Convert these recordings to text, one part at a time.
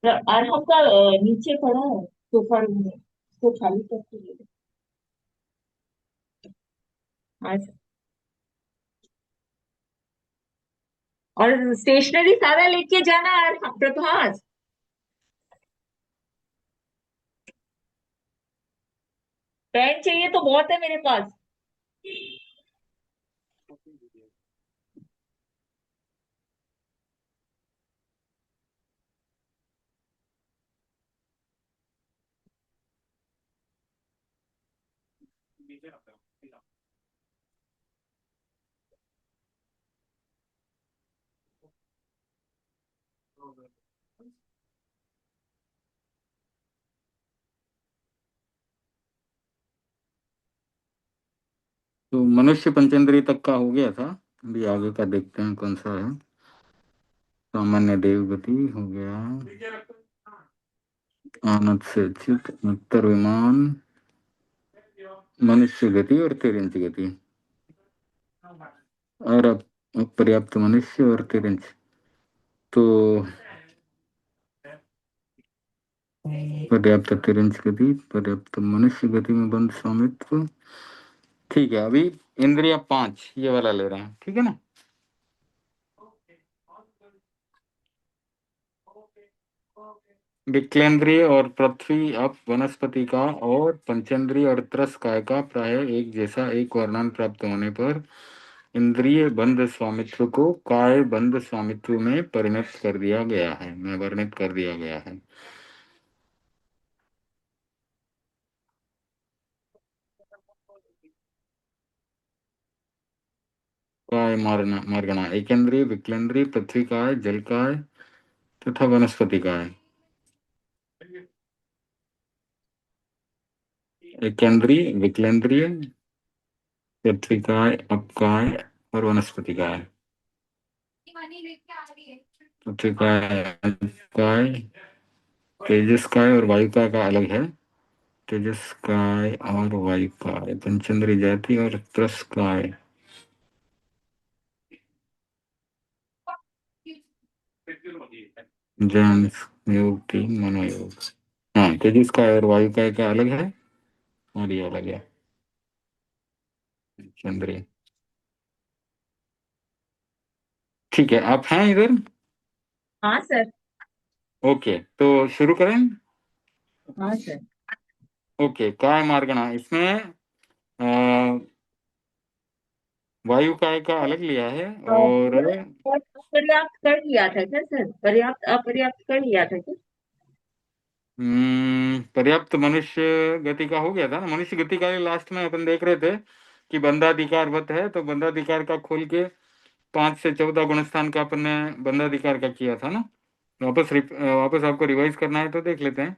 अरहम का नीचे पड़ा है सोफा रूम में, उसको खाली करके ले लो। आज और स्टेशनरी सारा लेके जाना प्रभास। पेन चाहिए तो बहुत है मेरे पास। तो मनुष्य पंचेंद्रिय तक का हो गया था। अभी आगे का देखते हैं कौन सा है। सामान्य देवगति हो गया, आनंद से चित, उत्तर विमान, मनुष्य गति और तिरंज गति, और अब पर्याप्त मनुष्य और तिरंज। तो पर्याप्त तिरंज गति, पर्याप्त मनुष्य गति में बंद स्वामित्व। ठीक है, अभी इंद्रिया पांच ये वाला ले रहे हैं, ठीक है ना। विक्लेंद्रिय और पृथ्वी अप वनस्पति का और पंचेंद्रिय और त्रस काय का प्राय एक जैसा एक वर्णन प्राप्त होने पर इंद्रिय बंध स्वामित्व को काय बंध स्वामित्व में परिणत कर दिया गया है, में वर्णित कर दिया गया है। काय मारना मार्गणा एकेंद्रिय, विक्लेंद्रिय, पृथ्वी काय, जल काय तथा वनस्पति काय। एकेंद्रिय, विक्लेंद्रिय, पृथ्वी काय, अपकाय और वनस्पति काय। पृथ्वी काय, काय, तेजस काय और वायु काय का अलग है। तेजस काय और वायु काय, पंचेंद्रिय जाति और त्रस काय। ज्ञान योग तीन मनोयोग। हाँ, तेजस काय और वायु काय का अलग है और ये अलग है चंद्रिय। ठीक है, आप हैं इधर। हाँ सर। ओके, तो शुरू करें। हाँ सर। ओके, काय मार्गणा इसमें वायु काय का अलग लिया है। और पर्याप्त कर लिया था क्या सर? पर्याप्त अपर्याप्त कर लिया था क्या? पर्याप्त मनुष्य गति का हो गया था ना। मनुष्य गति का लास्ट में अपन देख रहे थे कि बंधाधिकारवत है, तो बंधाधिकार का खोल के 5 से 14 गुणस्थान का अपन ने बंधाधिकार का किया था ना। वापस आपको रिवाइज करना है तो देख लेते हैं। हाँ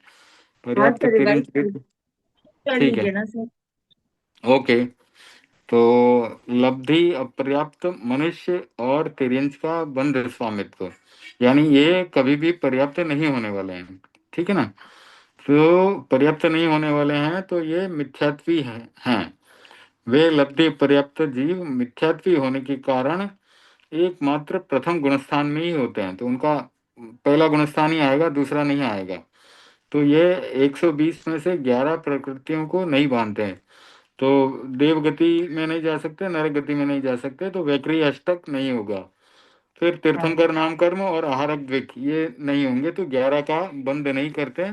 पर्याप्त सर, रिवाइज तिरंज कर ठीक है। लीजिए ना सर। ओके, तो लब्धि अपर्याप्त मनुष्य और तिर्यंच का बंध स्वामित्व, यानी ये कभी भी पर्याप्त नहीं होने वाले हैं, ठीक है ना। तो पर्याप्त नहीं होने वाले हैं तो ये मिथ्यात्वी हैं। वे लब्धि पर्याप्त जीव मिथ्यात्वी होने के कारण एकमात्र प्रथम गुणस्थान में ही होते हैं, तो उनका पहला गुणस्थान ही आएगा, दूसरा नहीं आएगा। तो ये 120 में से 11 प्रकृतियों को नहीं बांधते हैं। तो देवगति में नहीं जा सकते, नरक गति में नहीं जा सकते, तो वैक्री अष्टक नहीं होगा। फिर हाँ। तीर्थंकर नाम कर्म और आहारक द्विक ये नहीं होंगे, तो 11 का बंद नहीं करते।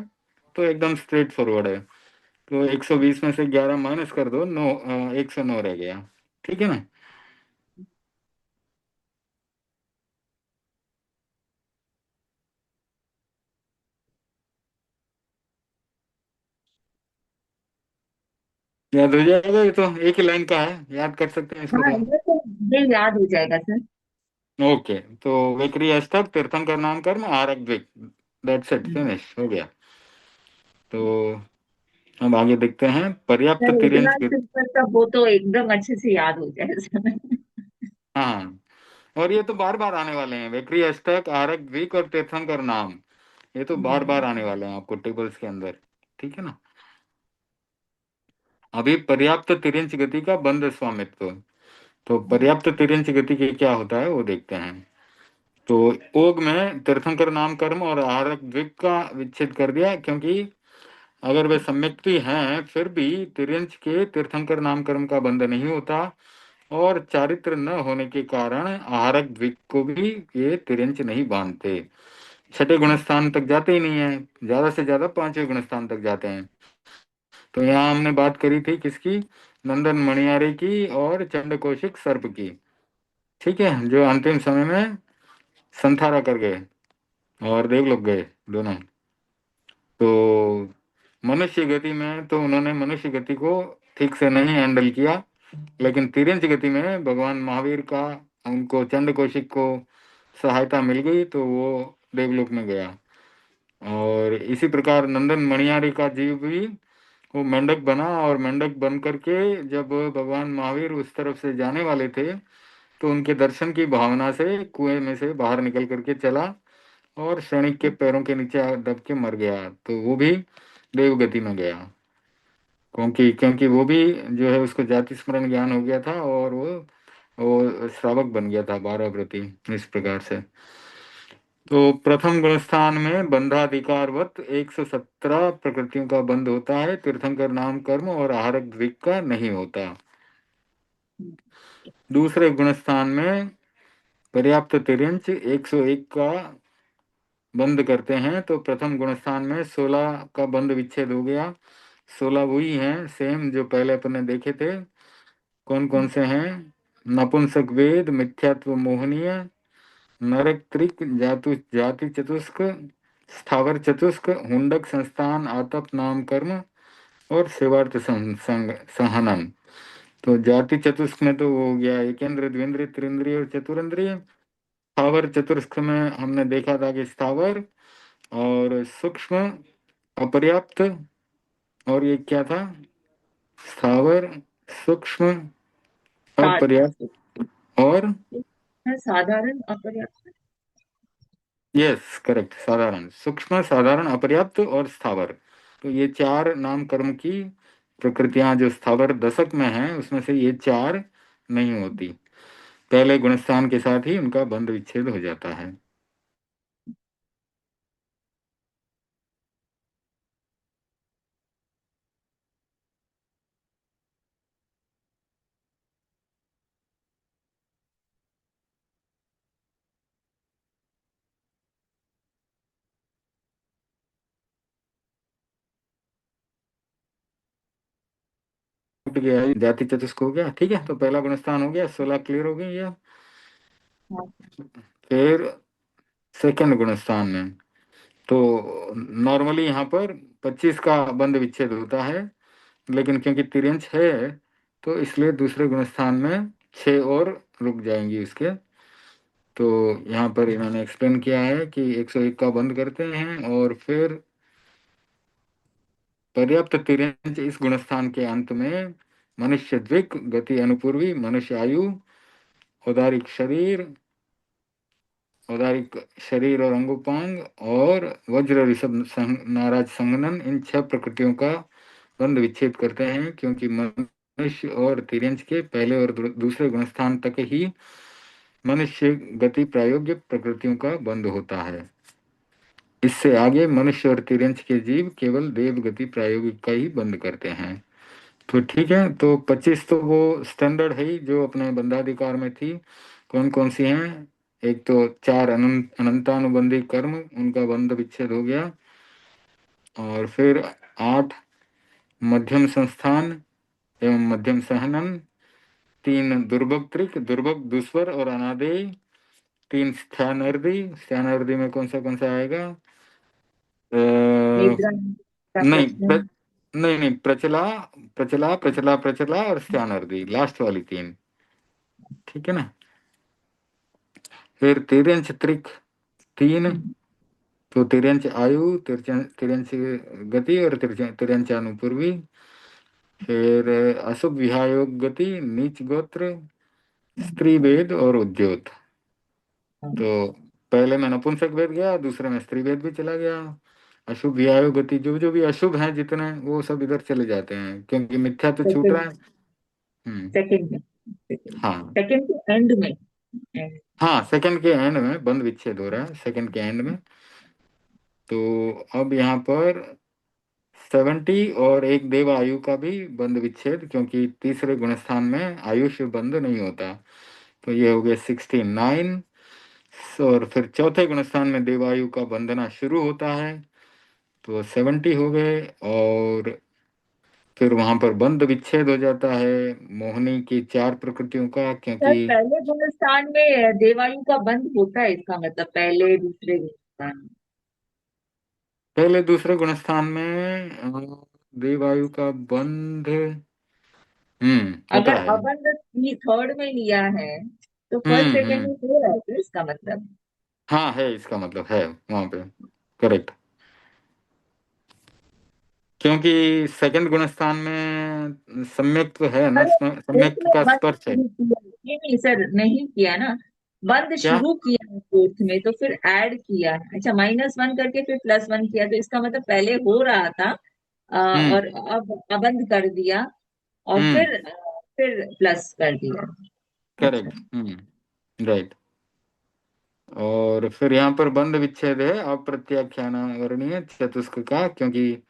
तो एकदम स्ट्रेट फॉरवर्ड है। तो 120 में से 11 माइनस कर दो, 109 रह गया, ठीक है ना। याद हो जाएगा, ये तो एक ही लाइन का है, याद कर सकते हैं इसको हाँ, तो। ये याद हो जाएगा सर। ओके, तो वैक्री अष्टक, तीर्थंकर नाम कर्म, आहारक द्विक, दैट्स इट, फिनिश हो गया। तो अब आगे देखते हैं पर्याप्त सर इतना तिर्यंच। सिंपल था वो तो एकदम अच्छे से याद हो जाए सर। हाँ, और ये तो बार बार आने वाले हैं, वैक्री अष्टक, आहारक द्विक और तीर्थंकर नाम। ये तो बार बार आने वाले हैं आपको टेबल्स के अंदर, ठीक है ना। अभी पर्याप्त तिर्यंच गति का बंध स्वामित्व। तो पर्याप्त तिर्यंच गति के क्या होता है वो देखते हैं। तो ओग में तीर्थंकर नाम कर्म और आहारक द्विक का विच्छेद कर दिया, क्योंकि अगर वे सम्यक भी हैं फिर भी तिर्यंच के तीर्थंकर नाम कर्म का बंध नहीं होता, और चारित्र न होने के कारण आहारक द्विक को भी ये तिर्यंच नहीं बांधते। छठे गुणस्थान तक जाते ही नहीं है, ज्यादा से ज्यादा पांचवें गुणस्थान तक जाते हैं। तो यहाँ हमने बात करी थी किसकी? नंदन मणियारी की और चंड कौशिक सर्प की। ठीक है, जो अंतिम समय में संथारा कर गए और देवलोक गए दोनों। तो मनुष्य गति में तो उन्होंने मनुष्य गति को ठीक से नहीं हैंडल किया, लेकिन तिर्यंच गति में भगवान महावीर का, उनको चंड कौशिक को सहायता मिल गई तो वो देवलोक में गया। और इसी प्रकार नंदन मणियारी का जीव भी वो मेंढक बना, और मेंढक बन करके जब भगवान महावीर उस तरफ से जाने वाले थे तो उनके दर्शन की भावना से कुएं में से बाहर निकल करके चला और सैनिक के पैरों के नीचे दब के मर गया, तो वो भी देवगति में गया। क्योंकि क्योंकि वो भी जो है उसको जाति स्मरण ज्ञान हो गया था, और वो श्रावक बन गया था 12 व्रती, इस प्रकार से। तो प्रथम गुण स्थान में बंधाधिकारवत 117 प्रकृतियों का बंध होता है, तीर्थंकर नाम कर्म और आहारक द्विक का नहीं होता। दूसरे गुण स्थान में पर्याप्त तिर्यंच 101 का बंद करते हैं, तो प्रथम गुण स्थान में 16 का बंद विच्छेद हो गया। 16 वही हैं सेम जो पहले अपन ने देखे थे। कौन कौन से हैं? नपुंसक वेद, मिथ्यात्व मोहनीय, नरक त्रिक, जातु जाति चतुष्क, स्थावर चतुष्क, हुंडक संस्थान, आतप नाम कर्म और सेवार्थ संहनन। तो जाति चतुष्क में तो वो हो गया एकेंद्र, द्विंद्रिय, त्रिंद्रिय और चतुरंद्रिय। स्थावर चतुष्क में हमने देखा था कि स्थावर और सूक्ष्म, अपर्याप्त, और ये क्या था? स्थावर, सूक्ष्म, अपर्याप्त और साधारण अपर्याप्त। यस करेक्ट, साधारण, सूक्ष्म, साधारण, अपर्याप्त और स्थावर। तो ये चार नाम कर्म की प्रकृतियां जो स्थावर दशक में हैं उसमें से ये चार नहीं होती। पहले गुणस्थान के साथ ही उनका बंध विच्छेद हो जाता है। टूट गया, जाति चतुष्क हो गया। ठीक है, तो पहला गुणस्थान हो गया, 16 क्लियर हो गई है। हाँ। फिर सेकंड गुणस्थान में तो नॉर्मली यहाँ पर 25 का बंध विच्छेद होता है, लेकिन क्योंकि तिर्यंच है तो इसलिए दूसरे गुणस्थान में 6 और रुक जाएंगी उसके। तो यहाँ पर इन्होंने एक्सप्लेन किया है कि 101 का बंद करते हैं, और फिर पर्याप्त तिर्यंच इस गुणस्थान के अंत में मनुष्य द्विक, गति अनुपूर्वी, मनुष्य आयु, औदारिक शरीर, औदारिक शरीर और अंगोपांग, और वज्र ऋषभ नाराज संगनन, इन 6 प्रकृतियों का बंध विच्छेद करते हैं, क्योंकि मनुष्य और तिर्यंच के पहले और दूसरे गुणस्थान तक ही मनुष्य गति प्रायोग्य प्रकृतियों का बंध होता है। इससे आगे मनुष्य और तिर्यंच के जीव केवल देव गति प्रायोगिक का ही बंद करते हैं। तो ठीक है, तो 25 तो वो स्टैंडर्ड है ही जो अपने बंधाधिकार में थी। कौन कौन सी हैं? एक तो 4 अनंतानुबंधी कर्म, उनका बंध विच्छेद हो गया। और फिर 8 मध्यम संस्थान एवं मध्यम सहनन, 3 दुर्भग त्रिक, दुर्भग, दुस्वर और अनादेय, 3 स्थ्यानर्दी, स्थ्यानर्दी में कौन सा आएगा? निद्रा का नहीं प्रश्न। नहीं नहीं, प्रचला, प्रचला, प्रचला, प्रचला और स्त्यानर्दी, लास्ट वाली 3। ठीक है ना? फिर तिर्यंच त्रिक 3, तो तिर्यंच आयु, तिर्यंच गति और तिर्यंच अनुपूर्वी। फिर अशुभ विहायोग गति, नीच गोत्र, स्त्री वेद और उद्योत। तो पहले में नपुंसक वेद गया, दूसरे में स्त्री वेद भी चला गया। अशुभ विहायोग गति, जो जो भी अशुभ हैं जितने, वो सब इधर चले जाते हैं, क्योंकि मिथ्या तो छूट रहा सेकंड है। हम्म। सेकंड हाँ सेकंड के एंड में। हाँ, सेकंड के एंड में बंद विच्छेद हो रहा है, सेकंड के एंड में। तो अब यहाँ पर 70 और एक देव आयु का भी बंद विच्छेद, क्योंकि तीसरे गुणस्थान में आयुष्य बंद नहीं होता। तो ये हो गया 69। और फिर चौथे गुणस्थान में देवायु का बंधना शुरू होता है, तो 70 हो गए। और फिर वहां पर बंद विच्छेद हो जाता है मोहिनी की चार प्रकृतियों का, सर क्योंकि पहले गुणस्थान में देवायु का बंद होता है, इसका मतलब पहले दूसरे गुणस्थान में। पहले दूसरे गुणस्थान में देवायु का बंध होता अगर है। अबंध थर्ड में लिया है तो फर्स्ट सेकंड हम्म। में हो रहा है, तो इसका मतलब। हाँ है, इसका मतलब है वहां पे, करेक्ट। क्योंकि सेकंड गुणस्थान में सम्यक है ना, अरे फोर्थ सम्यक में का बंद स्पर्श है। शुरू किया, ये नहीं सर, नहीं किया ना। बंद क्या? शुरू किया है फोर्थ में, तो फिर ऐड किया, अच्छा -1 करके फिर +1 किया, तो इसका मतलब पहले हो रहा था हम्म। और अब अबंद कर दिया, और हम्म। फिर प्लस कर दिया। अच्छा। करेक्ट। राइट। और फिर यहाँ पर बंद विच्छेद है अप्रत्याख्यान वर्णीय चतुष्क का, क्योंकि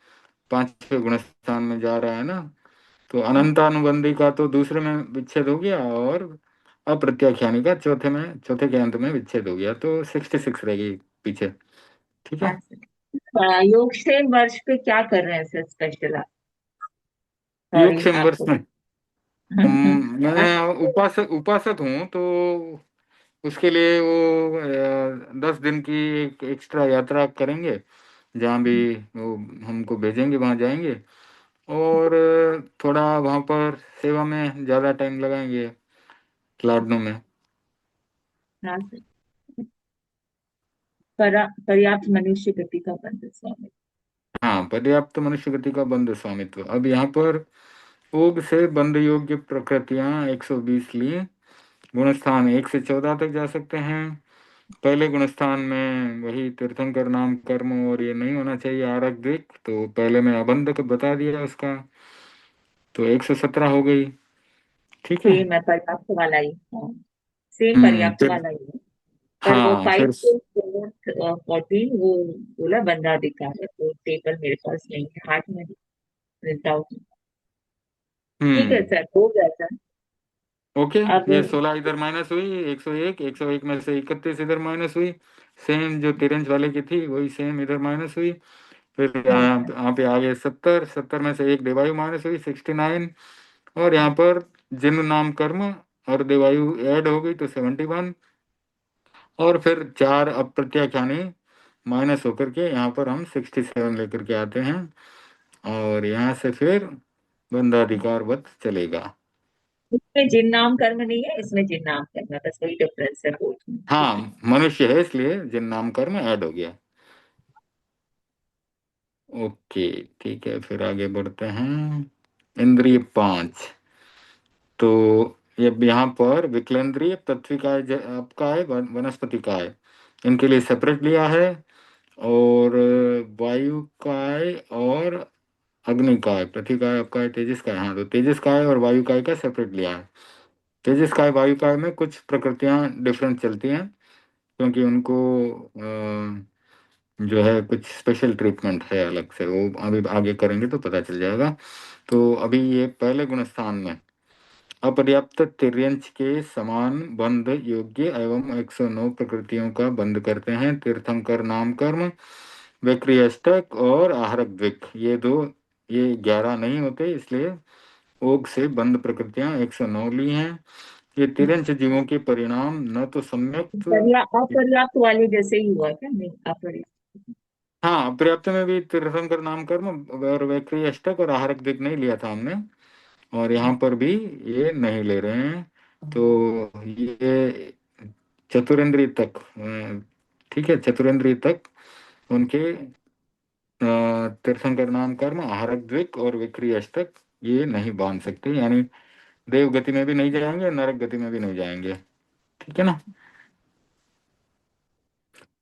पांचवें गुणस्थान में जा रहा है ना। तो अनंतानुबंधी का तो दूसरे में विच्छेद हो गया, और अप्रत्याख्यानी का चौथे में, चौथे के अंत में विच्छेद हो गया, तो 66 रहेगी पीछे। ठीक है। अच्छा, योगक्षेम वर्ष पे क्या कर रहे हैं सर स्पेशल आप? सॉरी योगक्षेम वर्ष आपको। में मैं उपासक उपासक हूँ, तो उसके लिए वो 10 दिन की एक एक्स्ट्रा यात्रा करेंगे, जहाँ भी वो हमको भेजेंगे वहाँ जाएंगे। और थोड़ा वहाँ पर सेवा में ज़्यादा टाइम लगाएंगे, खिलाड़नों में। हाँ सर। पर्याप्त मनुष्य गति का बंध स्वामी। हाँ, पर्याप्त मनुष्य गति का बंध स्वामित्व। अब यहाँ पर ओग से बंध योग्य प्रकृतियां 120 ली। गुणस्थान 1 से 14 तक जा सकते हैं। पहले गुणस्थान में वही तीर्थंकर नाम कर्म, और ये नहीं होना चाहिए आरक दिक, तो पहले में अबंध को बता दिया उसका, तो 117 हो गई। ठीक है। सेम है, पर्याप्त वाला ही, हाँ, सेम पर्याप्त फिर वाला ही है। पर वो हाँ, 5 फिर से 14 वो बोला बंदाधिकार है, तो टेबल मेरे पास नहीं है, हाथ में प्रिंट आउट। ठीक है हम्म। सर, हो गया सर। ओके। अब ये 16 इधर माइनस हुई, 101, 101 में से 31 इधर माइनस हुई। सेम जो तिरंज वाले की थी वही सेम इधर माइनस हुई। फिर हाँ यहाँ पे आ गए 70, 70 में से एक देवायु माइनस हुई, 69। और यहाँ पर जिन नाम कर्म और देवायु ऐड हो गई, तो 71। और फिर चार अप्रत्याख्यानी माइनस होकर के यहाँ पर हम 67 लेकर के आते हैं। और यहाँ से फिर बंधाधिकारवत चलेगा। इसमें जिन नाम कर्म नहीं है, इसमें जिन नाम कर्म है, बस वही डिफरेंस है बोथ में, ठीक है। हाँ, मनुष्य है इसलिए जिन नाम कर्म ऐड हो गया। ओके। ठीक है, फिर आगे बढ़ते हैं। इंद्रिय 5। तो ये यहाँ पर विकलेंद्रिय, पृथ्वी काय, आपका है, वनस्पति काय, इनके लिए सेपरेट लिया है। और वायु काय और अग्नि काय, पृथ्वी काय आपका है, तेजस काय, हाँ, तो तेजस काय और वायु काय का सेपरेट लिया है। तेजस काय वायु काय में कुछ प्रकृतियां डिफरेंट चलती हैं, क्योंकि उनको जो है कुछ स्पेशल ट्रीटमेंट है अलग से, वो अभी आगे करेंगे तो पता चल जाएगा। तो अभी ये पहले गुणस्थान में अपर्याप्त तिर्यंच के समान बंध योग्य एवं 109 प्रकृतियों का बंध करते हैं तीर्थंकर नाम कर्म, विक्रियष्टक और आहरक द्विक, ये दो। ये 11 नहीं होते, इसलिए ओग से बंध प्रकृतियां 109 ली हैं। ये तिरंच जीवों के परिणाम न तो सम्यक। अपर्याप्त वाले जैसे ही हुआ क्या? नहीं, अपर्याप्त। हाँ, पर्याप्त में भी तीर्थंकर नाम कर्म और वैक्री अष्टक और आहारक दिक नहीं लिया था हमने, और यहाँ पर भी ये नहीं ले रहे हैं। तो ये चतुरेंद्रिय तक, ठीक है, चतुरेंद्रिय तक उनके तीर्थंकर नाम कर्म, आहारक द्विक और विक्री अष्टक ये नहीं बांध सकते, यानी देव गति में भी नहीं जाएंगे, नरक गति में भी नहीं जाएंगे। ठीक है ना।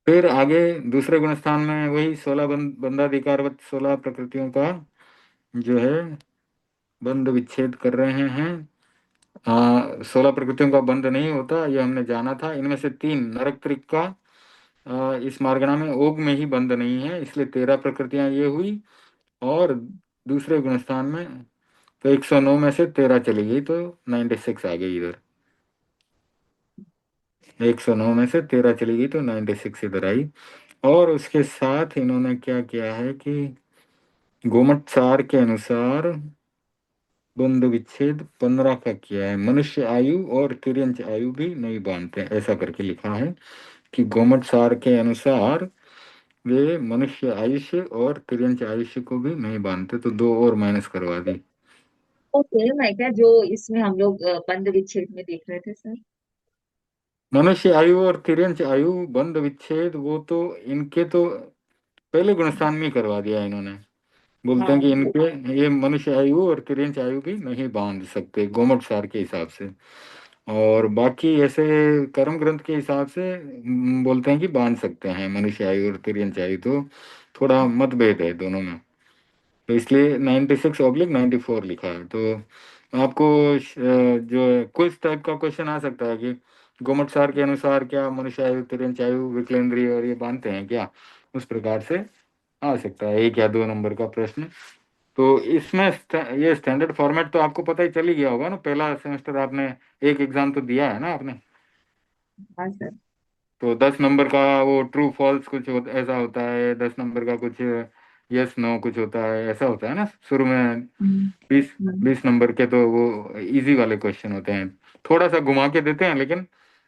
फिर आगे दूसरे गुण स्थान में वही 16 बंधाधिकारवत 16 प्रकृतियों का जो है बंद विच्छेद कर रहे हैं। 16 प्रकृतियों का बंध नहीं होता, ये हमने जाना था। इनमें से 3 नरक त्रिक का इस मार्गना में ओग में ही बंध नहीं है, इसलिए 13 प्रकृतियां ये हुई। और दूसरे गुणस्थान में तो 109 में से 13 चली गई, तो 96 आ गई इधर। 109 में से 13 चली गई तो 96 इधर आई। और उसके साथ इन्होंने क्या किया है कि गोमट सार के अनुसार बंध विच्छेद 15 का किया है। मनुष्य आयु और तिर्यंच आयु भी नहीं बांधते, ऐसा करके लिखा है कि गोमट सार के अनुसार वे मनुष्य आयुष्य और तिर्यंच आयुष्य को भी नहीं बांधते, तो 2 और माइनस करवा दी। तो सेम है क्या जो इसमें हम लोग बंद विच्छेद में देख रहे थे सर? मनुष्य आयु और तिर्यंच आयु बंध विच्छेद वो तो इनके तो पहले गुणस्थान में ही करवा दिया इन्होंने। बोलते हैं हाँ कि इनके ये मनुष्य आयु और तिर्यंच आयु भी नहीं बांध सकते गोमट सार के हिसाब से। और बाकी ऐसे कर्म ग्रंथ के हिसाब से बोलते हैं कि बांध सकते हैं मनुष्य आयु और तिर्यंच आयु, तो थोड़ा मतभेद है दोनों में। तो इसलिए 96/94 लिखा है। तो आपको जो क्विज टाइप का क्वेश्चन आ सकता है कि गोमट सार के अनुसार क्या मनुष्य आयु तिर्यंच आयु विकलेंद्रिय और ये बांधते हैं क्या, उस प्रकार से आ सकता है 1 या 2 नंबर का प्रश्न। तो इसमें ये स्टैंडर्ड फॉर्मेट तो आपको पता ही चल ही गया होगा ना, पहला सेमेस्टर आपने एक एग्जाम तो दिया है ना आपने। हाँ सर। तो 10 नंबर का वो ट्रू फॉल्स कुछ ऐसा होता है, 10 नंबर का कुछ यस नो कुछ होता है, ऐसा होता है ना शुरू में। हम्म, 20 हम्म, 20 नंबर के तो वो इजी वाले क्वेश्चन होते हैं, थोड़ा सा घुमा के देते हैं, लेकिन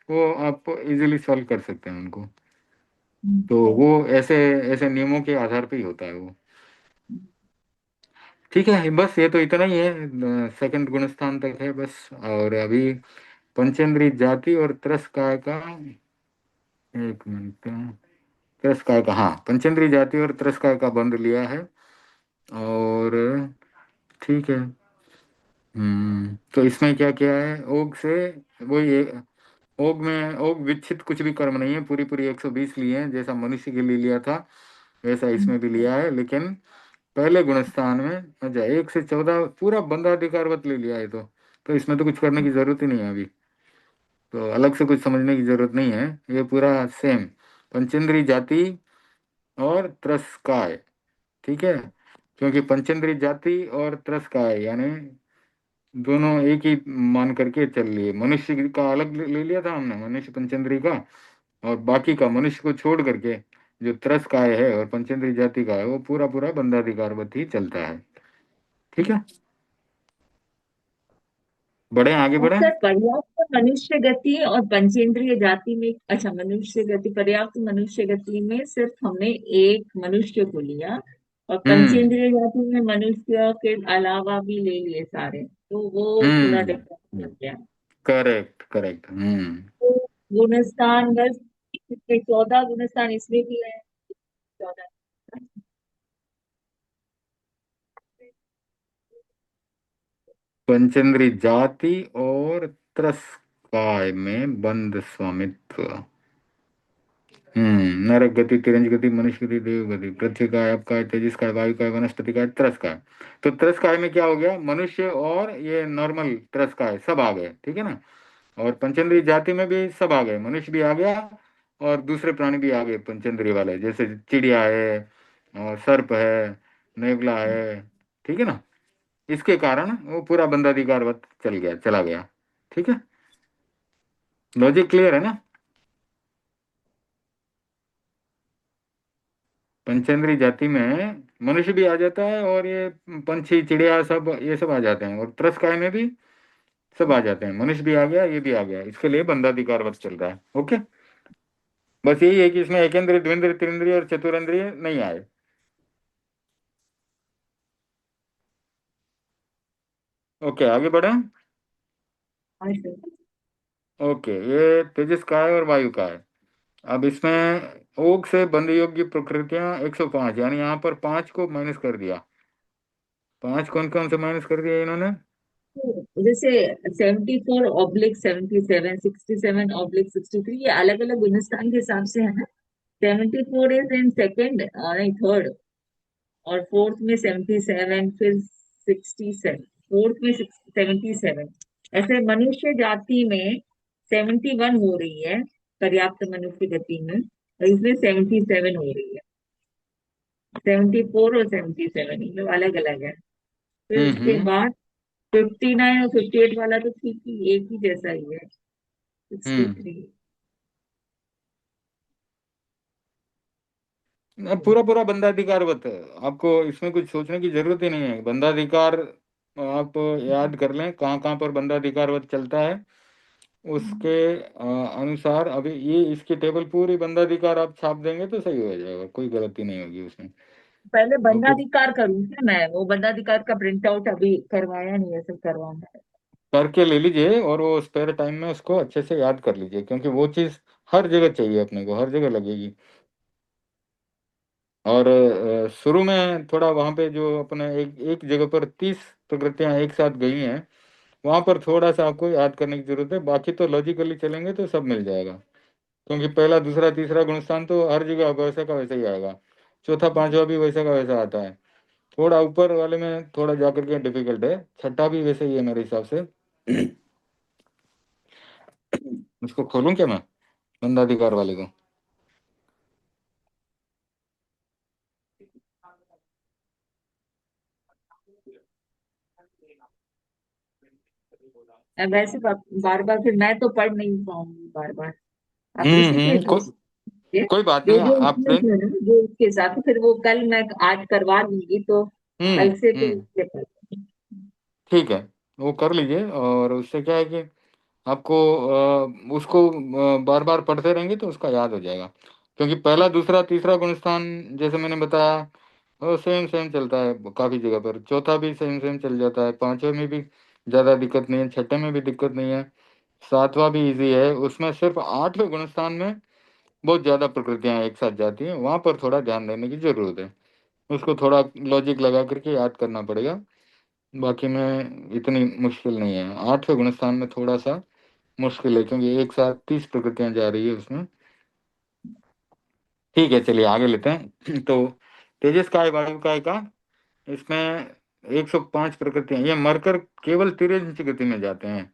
वो आप इजीली सॉल्व कर सकते हैं उनको। हम्म, तो वो ऐसे ऐसे नियमों के आधार पे ही होता है वो। ठीक है, बस ये तो इतना ही है, सेकंड गुणस्थान तक है बस। और अभी पंचेंद्री जाति और त्रस्काय का, 1 मिनट, त्रस्काय का, हाँ, पंचेंद्री जाति और त्रस्काय का बंध लिया है। और ठीक है। तो इसमें क्या किया है ओग से, वही ओग में ओग विच्छित कुछ भी कर्म नहीं है, पूरी पूरी 120 लिए हैं, जैसा मनुष्य के लिए लिया था वैसा हम्म, इसमें भी लिया है। लेकिन पहले गुणस्थान में अच्छा 1 से 14 पूरा बंधाधिकारवत ले लिया है, तो इसमें तो कुछ करने की जरूरत ही नहीं है अभी। तो अलग से कुछ समझने की जरूरत नहीं है, ये पूरा सेम पंचेंद्री जाति और त्रस्काय। ठीक है, क्योंकि पंचेंद्री जाति और त्रस्काय यानी दोनों एक ही मान करके चल लिए। मनुष्य का अलग ले लिया था हमने, मनुष्य पंचेंद्री का, और बाकी का मनुष्य को छोड़ करके जो त्रस्काय है और पंचेंद्री जाति का है वो पूरा पूरा बंधाधिकारवत ही चलता है। ठीक है, बढ़े आगे बढ़े। सर पर्याप्त मनुष्य गति और पंचेंद्रिय जाति में, अच्छा मनुष्य गति, पर्याप्त मनुष्य गति में सिर्फ हमने एक मनुष्य को लिया, और हम्म पंचेंद्रिय जाति में मनुष्य के अलावा भी ले लिए सारे, तो वो थोड़ा डिफरेंस हम्म लग गया। करेक्ट करेक्ट तो गुणस्थान बस 14 गुणस्थान इसमें भी है, 14। पंचेंद्री जाति और त्रस्काय में बंध स्वामित्व। नरक गति तिरंज गति मनुष्य गति देव गति पृथ्वी का आपका तेजिस का वायु का वनस्पति का त्रस का। तो त्रस काय में क्या हो गया, मनुष्य और ये नॉर्मल त्रस काय सब आ गए, ठीक है ना। और पंचेंद्रीय जाति में भी सब आ गए, मनुष्य भी आ गया और दूसरे प्राणी भी आ गए पंचेंद्रिय वाले, जैसे चिड़िया है और सर्प है, नेवला है, ठीक है ना। इसके कारण वो पूरा बंधाधिकारवत चला गया। ठीक है, लॉजिक क्लियर है ना। पंचेंद्री जाति में मनुष्य भी आ जाता है और ये पंछी चिड़िया सब ये सब आ जाते हैं, और त्रस्काय में भी सब आ जाते हैं, मनुष्य भी आ गया ये भी आ गया, इसके लिए बंधाधिकारवत चल रहा है। ओके, बस यही है कि इसमें एकेंद्रिय द्विंद्रिय त्रिंद्रिय और चतुरेंद्रिय नहीं आए। ओके, आगे बढ़े। हाँ सर। ओके, ये तेजस का है और वायु का है। अब इसमें ओग से बंध योग्य प्रकृतियां 105, यानी यहाँ पर 5 को माइनस कर दिया। 5 कौन कौन से माइनस कर दिया इन्होंने। तो जैसे 74/77, 67/63, ये अलग अलग गुणस्थान के हिसाब से है ना। 74 इज इन सेकेंड, नहीं थर्ड, और फोर्थ में 77, फिर 67, फोर्थ में 77। ऐसे मनुष्य जाति में 71 हो रही है पर्याप्त मनुष्य गति में, और इसमें 77 हो रही है। 74 और 77 मतलब अलग अलग है। फिर उसके हम्म। बाद 59 और 58 वाला तो ठीक ही, एक ही जैसा ही है। सिक्सटी हम्म। थ्री पूरा पूरा बंदाधिकार बता, आपको इसमें कुछ सोचने की जरूरत ही नहीं है। बंदाधिकार आप याद कर लें कहाँ कहाँ पर बंदाधिकारवत चलता है, उसके अनुसार अभी ये इसकी टेबल पूरी बंदाधिकार आप छाप देंगे तो सही हो जाएगा, कोई गलती नहीं होगी उसमें। पहले और कुछ बंदाधिकार करूँ क्या मैं? वो बंदाधिकार का प्रिंट आउट अभी करवाया नहीं है, सब करवाना है। करके ले लीजिए और वो स्पेयर टाइम में उसको अच्छे से याद कर लीजिए, क्योंकि वो चीज़ हर जगह चाहिए, अपने को हर जगह लगेगी। और शुरू में थोड़ा वहां पे जो अपने एक एक जगह पर 30 प्रकृतियां एक साथ गई हैं, वहां पर थोड़ा सा आपको याद करने की जरूरत है। बाकी तो लॉजिकली चलेंगे तो सब मिल जाएगा, क्योंकि पहला दूसरा तीसरा गुणस्थान तो हर जगह वैसा का वैसा ही आएगा। चौथा पांचवा भी वैसा का वैसा आता है। थोड़ा ऊपर वाले में थोड़ा जाकर के डिफिकल्ट है, छठा भी वैसे ही है मेरे हिसाब से। उसको खोलूं क्या मैं, दंडाधिकार वाले को? वैसे बार बार फिर मैं तो पढ़ नहीं पाऊंगी बार बार। आप इसी के हिसाब से, कोई बात नहीं, जो जो आप इसमें है ना, जो इसके हिसाब से, फिर वो कल मैं आज करवा लूंगी, तो कल से फिर हम्म। इससे पढ़- ठीक है, वो कर लीजिए। और उससे क्या है कि आपको उसको बार बार पढ़ते रहेंगे तो उसका याद हो जाएगा। क्योंकि पहला दूसरा तीसरा गुणस्थान जैसे मैंने बताया वो सेम सेम चलता है काफी जगह पर, चौथा भी सेम सेम चल जाता है, पांचवे में भी ज्यादा दिक्कत नहीं है, छठे में भी दिक्कत नहीं है, सातवां भी इजी है। उसमें सिर्फ आठवें गुणस्थान में बहुत ज्यादा प्रकृतियां एक साथ जाती हैं, वहां पर थोड़ा ध्यान देने की जरूरत है। उसको थोड़ा लॉजिक लगा करके याद करना पड़ेगा। बाकी में इतनी मुश्किल नहीं है, आठवें गुणस्थान में थोड़ा सा मुश्किल है, क्योंकि एक साथ 30 प्रकृतियां जा रही है उसमें। ठीक है, चलिए आगे लेते हैं। तो तेजस काय वायु काय का, इसमें 105 प्रकृतियां, ये मरकर केवल तिरंज गति में जाते हैं।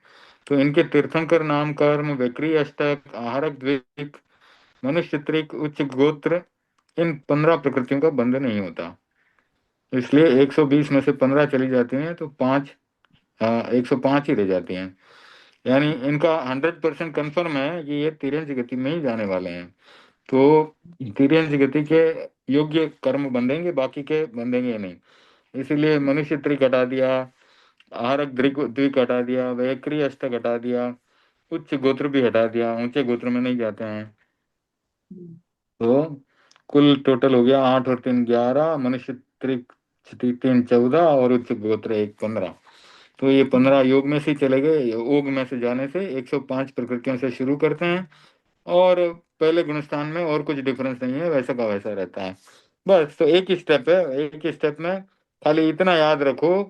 तो इनके तीर्थंकर नाम कर्म वैक्री अष्टक आहारक द्विक मनुष्य त्रिक उच्च गोत्र, इन 15 प्रकृतियों का बंध नहीं होता। इसलिए 120 में से 15 चली जाती हैं तो पांच, 105 ही रह जाती हैं। यानी इनका 100% कन्फर्म है कि ये तिरंज गति में ही जाने वाले हैं। तो तिरंज गति के योग्य कर्म बंधेंगे, बाकी के बंधेंगे नहीं। इसीलिए मनुष्य त्रिक हटा दिया, आहारक द्विक हटा दिया, वैक्री अष्टक हटा दिया, उच्च गोत्र भी हटा दिया, ऊंचे गोत्र में नहीं जाते हैं। तो कुल टोटल हो गया 8 और 3 11, मनुष्य त्रिक 3 14 और उच्च गोत्र एक 15। तो ये 15 योग में से चले गए, योग में से जाने से 105 प्रकृतियों से शुरू करते हैं। और पहले गुणस्थान में और कुछ डिफरेंस नहीं है, वैसा का वैसा रहता है। बस तो एक ही स्टेप है, एक ही स्टेप में खाली इतना याद रखो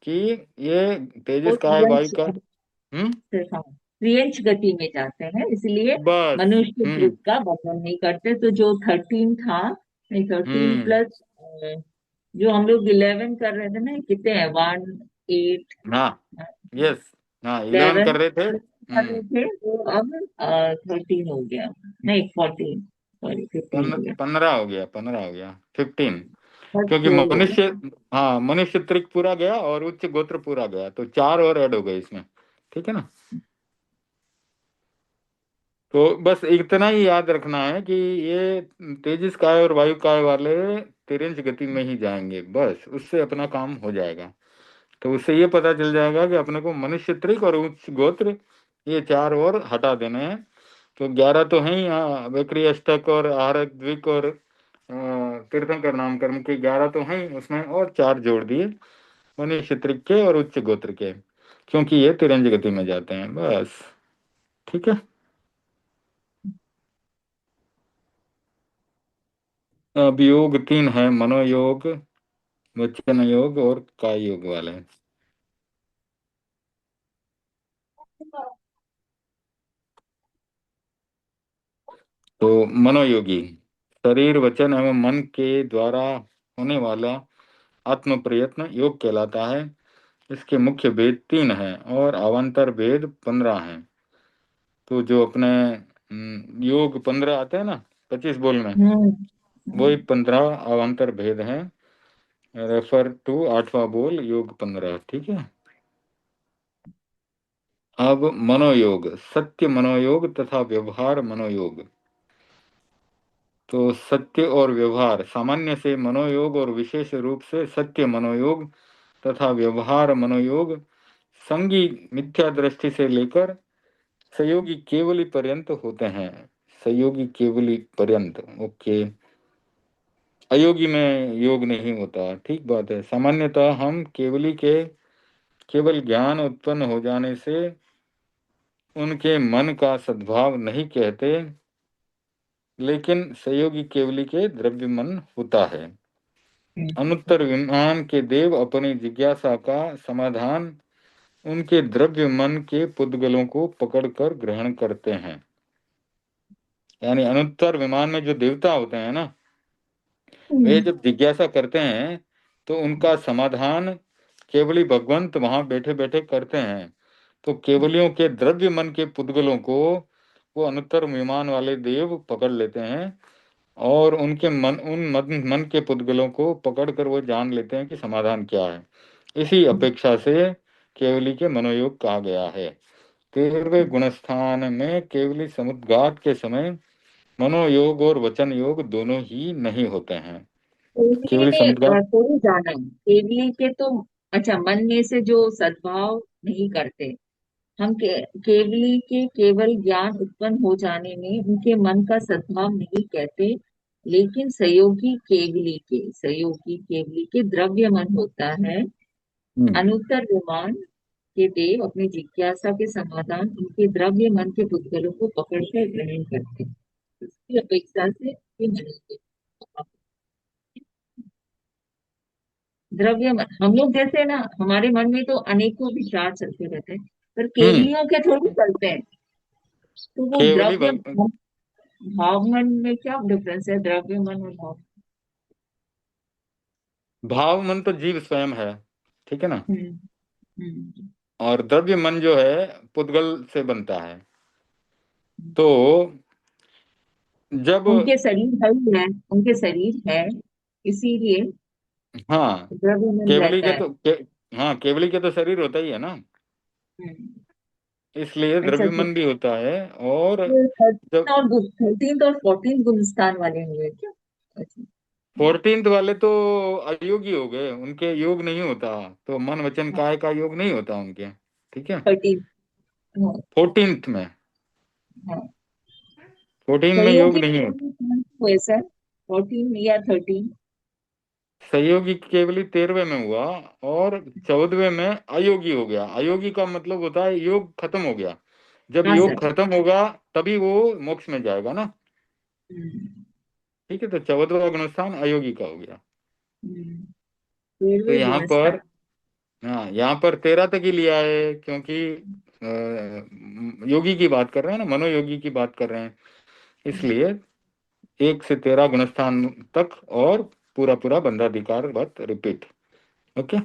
कि ये वो तेजस का है वायु त्रियंच, का। हम्म। हाँ, त्रियंच गति में जाते हैं, इसलिए बस। मनुष्य हम्म। त्रिक का वर्णन नहीं करते। तो जो 13 था, नहीं, 13 हम्म। प्लस जो हम लोग 11 कर रहे थे ना, कितने हैं, 1 8 हाँ। यस। हाँ, 11 11 कर रहे थे। कर रहे थे, तो अब 13 हो गया, नहीं 14, सॉरी 15 हो गया। 15 हो गया, 15 हो गया, 15। बस क्योंकि 2 हो गया। मनुष्य, हाँ मनुष्य त्रिक पूरा गया और उच्च गोत्र पूरा गया, तो 4 और ऐड हो गए इसमें। ठीक है ना? तो बस इतना ही याद रखना है कि ये तेजस काय और वायु काय वाले तिरंज गति में ही जाएंगे, बस उससे अपना काम हो जाएगा। तो उससे ये पता चल जाएगा कि अपने को मनुष्य त्रिक और उच्च गोत्र ये 4 और हटा देने हैं। तो 11 तो है ही, हाँ, वक्री अष्टक और आहारक द्विक और तीर्थंकर नाम कर्म के 11 तो हैं ही, उसमें और 4 जोड़ दिए, मनुष्य त्रिक के और उच्च गोत्र के, क्योंकि ये तिरंज गति में जाते हैं बस। ठीक है। अब योग 3 है, मनोयोग, वचन योग और काय योग वाले। तो मनोयोगी शरीर वचन एवं मन के द्वारा होने वाला आत्म प्रयत्न योग कहलाता है। इसके मुख्य भेद 3 हैं और अवान्तर भेद 15 हैं। तो जो अपने योग 15 आते हैं ना 25 बोल में, हम्म। वही हम्म। 15 अवान्तर भेद हैं। रेफर टू 8वां बोल योग 15, ठीक है। अब मनोयोग, सत्य मनोयोग तथा व्यवहार मनोयोग। तो सत्य और व्यवहार सामान्य से मनोयोग और विशेष रूप से सत्य मनोयोग तथा व्यवहार मनोयोग संगी मिथ्या दृष्टि से लेकर संयोगी केवली पर्यंत होते हैं। संयोगी केवली पर्यंत, ओके। अयोगी में योग नहीं होता, ठीक बात है। सामान्यतः हम केवली के केवल ज्ञान उत्पन्न हो जाने से उनके मन का सद्भाव नहीं कहते, लेकिन संयोगी केवली के द्रव्य मन होता है। अनुत्तर विमान के देव अपनी जिज्ञासा का समाधान उनके द्रव्य मन के पुद्गलों को पकड़कर ग्रहण करते हैं। यानी अनुत्तर विमान में जो देवता होते हैं ना, वे हम्म। जब जिज्ञासा करते हैं तो उनका समाधान केवली भगवंत वहां बैठे बैठे करते हैं। तो केवलियों के द्रव्य मन के पुद्गलों को वो अनुत्तर विमान वाले देव पकड़ लेते हैं और उनके मन के पुद्गलों को पकड़कर वो जान लेते हैं कि समाधान क्या है। इसी अपेक्षा से केवली के मनोयोग कहा गया है। 13वें गुणस्थान में केवली समुद्घात के समय मनोयोग और वचन योग दोनों ही नहीं होते हैं। केवली केवली ने समुद्घात। थोड़ी जाना है। केवली के तो अच्छा मन में से जो सद्भाव नहीं करते, हम केवली के केवल ज्ञान उत्पन्न हो जाने में उनके मन का सद्भाव नहीं कहते, लेकिन सहयोगी केवली के द्रव्य मन होता है। हम्म अनुत्तर विमान के देव अपनी जिज्ञासा के समाधान उनके द्रव्य मन के पुद्गलों को पकड़कर ग्रहण करते हैं। इसकी अपेक्षा से ये मनुष्य द्रव्य मन, हम लोग जैसे ना हमारे मन में तो अनेकों विचार चलते रहते हैं, पर हम्म केवलियों के थोड़ी चलते हैं। तो वो केवली द्रव्य भाव मन में क्या डिफरेंस है, द्रव्य मन और भाव। भाव मन तो जीव स्वयं है, ठीक है ना। हम्म। हम्म। और द्रव्य मन जो है पुद्गल से बनता है। तो जब, उनके शरीर है ही है, उनके शरीर है, इसीलिए हाँ, द्रव्य मन केवली रहता के है। तो हाँ, केवली के तो शरीर होता ही है ना, हम्म। इसलिए अच्छा द्रव्य तो मन भी होता है। और ये जब 13 और 14 गुलिस्तान वाले हुए क्या? अच्छा। 14th वाले तो अयोगी हो गए, उनके योग नहीं होता। तो मन वचन हाँ। काय का योग नहीं होता उनके, ठीक है। 13। हाँ। 14th में, हाँ। 14 में योग सहयोगी नहीं होता। हुए सर, 14 या 13? सहयोगी केवली 13वें में हुआ और 14वें में अयोगी हो गया। अयोगी का मतलब होता है योग खत्म हो गया। जब हाँ योग सर। खत्म होगा तभी वो मोक्ष में जाएगा ना, हम्म। ठीक है। तो 14वां गुणस्थान अयोगी का हो गया। हम्म। तो 13वें यहाँ पर, गुणस्तान। हाँ, यहाँ पर 13 तक ही लिया है क्योंकि योगी की बात कर रहे हैं ना, मनोयोगी की बात कर रहे हैं, इसलिए 1 से 13 गुणस्थान तक और पूरा पूरा बंधाधिकार बात रिपीट, ओके।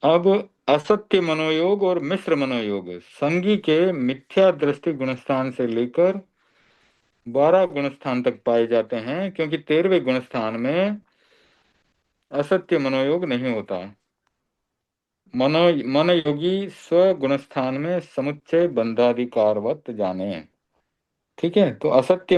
अब असत्य मनोयोग और मिश्र मनोयोग संगी के मिथ्या दृष्टि गुणस्थान से लेकर 12 गुणस्थान तक पाए जाते हैं, क्योंकि 13वें गुणस्थान में असत्य मनोयोग नहीं होता। मनो मन योगी स्व गुणस्थान में समुच्चय बंधाधिकारवत जाने, ठीक है। तो असत्य